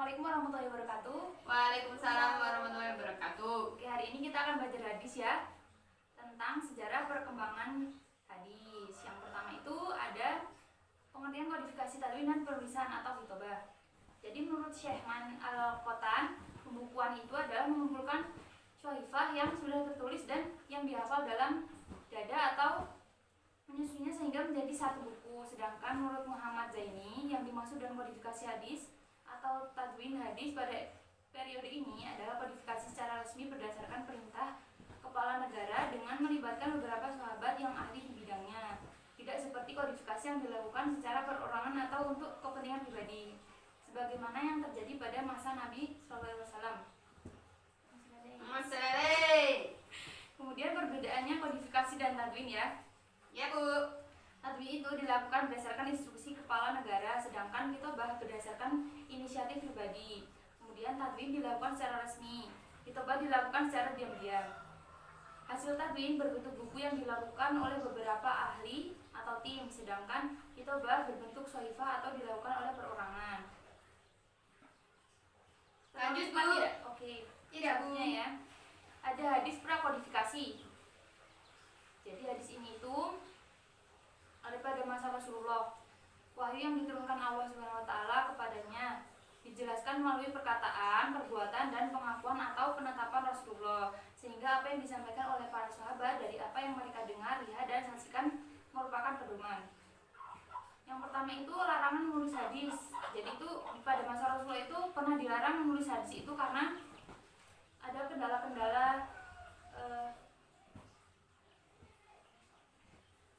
Assalamualaikum warahmatullahi wabarakatuh. Waalaikumsalam warahmatullahi wabarakatuh. Oke, hari ini kita akan belajar hadis ya, tentang sejarah perkembangan hadis. Yang pertama itu ada pengertian kodifikasi tadwin dan penulisan atau khitobah. Jadi menurut Syekh Man Al-Qattan, pembukuan itu adalah mengumpulkan syahifah yang sudah tertulis dan yang dihafal dalam dada atau menyusunnya sehingga menjadi satu buku. Sedangkan menurut Muhammad Zaini, yang dimaksud dengan kodifikasi hadis atau tadwin hadis pada periode ini adalah kodifikasi secara resmi berdasarkan perintah kepala negara dengan melibatkan beberapa sahabat yang ahli di bidangnya. Tidak seperti kodifikasi yang dilakukan secara perorangan atau untuk kepentingan pribadi, sebagaimana yang terjadi pada masa Nabi SAW. Kemudian perbedaannya kodifikasi dan tadwin ya. Ya Bu. Tadwin itu dilakukan berdasarkan instruksi kepala negara, sedangkan khitobah berdasarkan inisiatif pribadi. Kemudian tadwin dilakukan secara resmi, khitobah dilakukan secara diam-diam. Hasil tadwin berbentuk buku yang dilakukan oleh beberapa ahli atau tim, sedangkan khitobah berbentuk shaifah atau dilakukan oleh perorangan. Lanjut Bu. Tidak? Oke. Tidak Bu. Ya. Ada hadis prakodifikasi. Jadi hadis ini itu ada pada masa Rasulullah. Wahyu yang diturunkan Allah SWT kepadanya dijelaskan melalui perkataan, perbuatan, dan pengakuan atau penetapan Rasulullah, sehingga apa yang disampaikan oleh para sahabat dari apa yang mereka dengar, lihat, dan saksikan merupakan pedoman. Yang pertama itu larangan menulis hadis. Jadi itu pada masa Rasulullah itu pernah dilarang menulis hadis itu karena ada kendala-kendala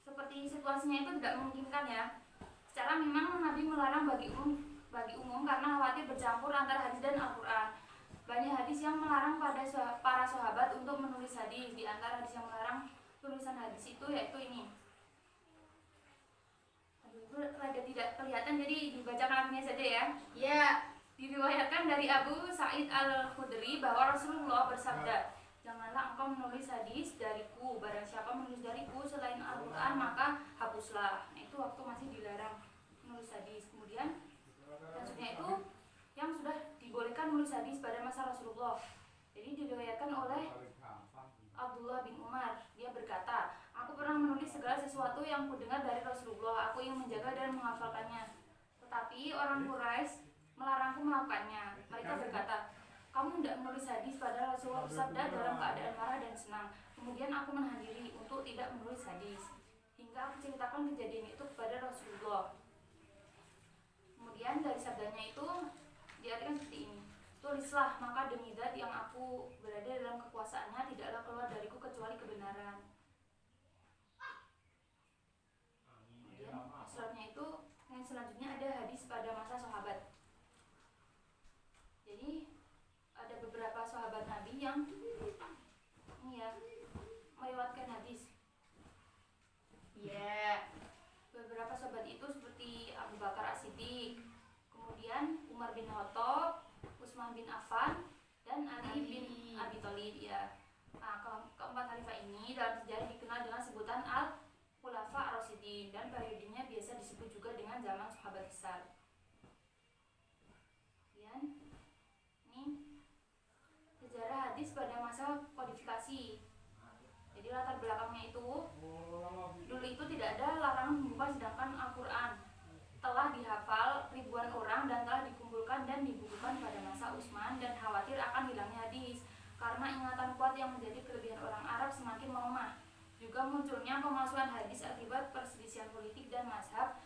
seperti situasinya itu tidak memungkinkan ya. Secara memang Nabi melarang bagi umum karena khawatir bercampur antara hadis dan Al-Quran. Banyak hadis yang melarang pada para sahabat untuk menulis hadis. Di antara hadis yang melarang tulisan hadis itu yaitu ini. Aduh, itu rada tidak kelihatan, jadi dibacakan artinya saja ya. Ya. Diriwayatkan dari Abu Sa'id Al-Khudri bahwa Rasulullah bersabda, "Janganlah engkau menulis hadis dariku. Barang siapa menulis dariku selain Al-Quran maka hapuslah." Nah, itu waktu masih dilarang menulis hadis. Kemudian maksudnya itu yang sudah dibolehkan menulis hadis pada masa Rasulullah. Jadi diriwayatkan oleh Abdullah bin Umar. Dia berkata, "Aku pernah menulis segala sesuatu yang kudengar dari Rasulullah. Aku ingin menjaga dan menghafalkannya. Tetapi orang Quraisy melarangku melakukannya. Mereka berkata, 'Kamu tidak menulis hadis,' padahal Rasulullah bersabda dalam keadaan marah dan senang. Kemudian aku menahan diri untuk tidak menulis hadis, hingga aku ceritakan kejadian itu kepada Rasulullah. Kemudian dari sabdanya itu diartikan seperti ini, 'Tulislah, maka demi zat yang aku berada dalam kekuasaannya, tidaklah keluar dariku kecuali kebenaran.'" Kemudian suratnya itu yang selanjutnya ada hadis pada masa sahabat. Jadi ada beberapa sahabat Nabi yang ini ya meriwayatkan hadis. Ya. Beberapa sahabat itu seperti Abu Bakar As-Siddiq, kemudian Umar bin Khattab, Utsman bin Affan, dan Ali bin Abi Thalib ya. Nah, keempat khalifah ini dalam sejarah dikenal dengan sebutan Al-Khulafa Ar-Rasyidin, dan periodenya biasa disebut juga dengan zaman sahabat besar. Kemudian ini sejarah hadis pada masa kodifikasi. Jadi latar belakangnya itu dulu itu tidak ada larangan membuka, sedangkan Al-Quran telah dihafal ribuan orang dan telah dikumpulkan dan dibukukan pada masa Utsman, dan khawatir akan hilangnya hadis karena ingatan kuat yang menjadi kelebihan orang Arab semakin melemah. Juga munculnya pemalsuan hadis akibat perselisihan politik dan mazhab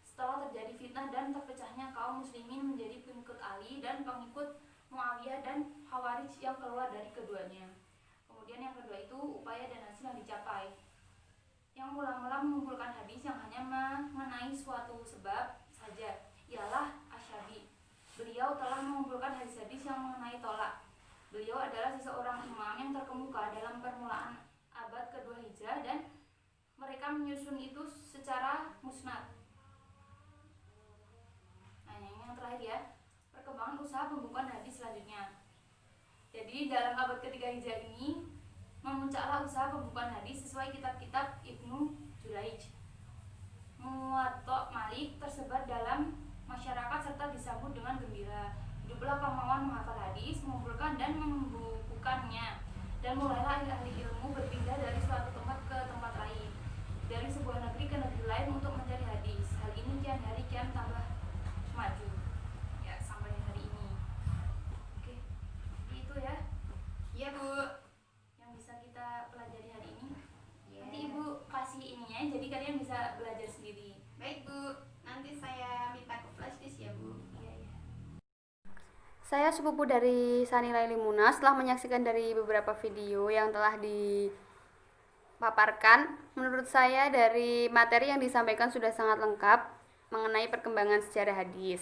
setelah terjadi fitnah dan terpecahnya kaum muslimin menjadi pengikut Ali dan pengikut Muawiyah dan Khawarij yang keluar dari keduanya. Kemudian yang kedua itu upaya dan hasil yang dicapai. Yang mula-mula mengumpulkan hadis yang hanya mengenai suatu sebab saja ialah Asy-Syabi. Beliau telah mengumpulkan hadis-hadis yang mengenai tolak. Beliau adalah seseorang imam yang terkemuka dalam permulaan abad kedua Hijrah, dan mereka menyusun itu secara musnad. Nah, yang terakhir ya, perkembangan usaha pembukuan hadis selanjutnya. Jadi dalam abad ketiga Hijrah ini memuncaklah usaha pembukuan hadis sesuai kitab-kitab Ibnu Jurayj. Muwatta Malik tersebar dalam masyarakat serta disambut dengan gembira. Hiduplah kemauan menghafal hadis, mengumpulkan dan membukukannya. Dan mulailah ahli-ahli ilmu berpindah dari suatu tempat ke tempat lain, dari sebuah negeri ke negeri lain untuk mencari hadis. Hal ini kian hari kian tambah maju. Ya, sampai hari ini. Oke, itu ya Iya Bu. yang bisa kita pelajari hari ini. Iya. Nanti Ibu kasih ininya, jadi kalian bisa belajar sendiri. Baik Bu, nanti saya minta ke flash disk ya Bu. Iya, iya. Saya sepupu dari Sani Laili Muna. Setelah menyaksikan dari beberapa video yang telah dipaparkan, menurut saya dari materi yang disampaikan sudah sangat lengkap mengenai perkembangan sejarah hadis.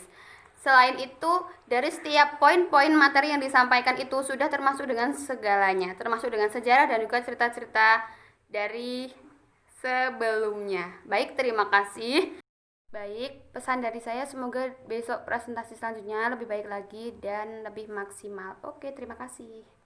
Selain itu, dari setiap poin-poin materi yang disampaikan itu sudah termasuk dengan segalanya, termasuk dengan sejarah dan juga cerita-cerita dari sebelumnya. Baik, terima kasih. Baik, pesan dari saya semoga besok presentasi selanjutnya lebih baik lagi dan lebih maksimal. Oke, terima kasih.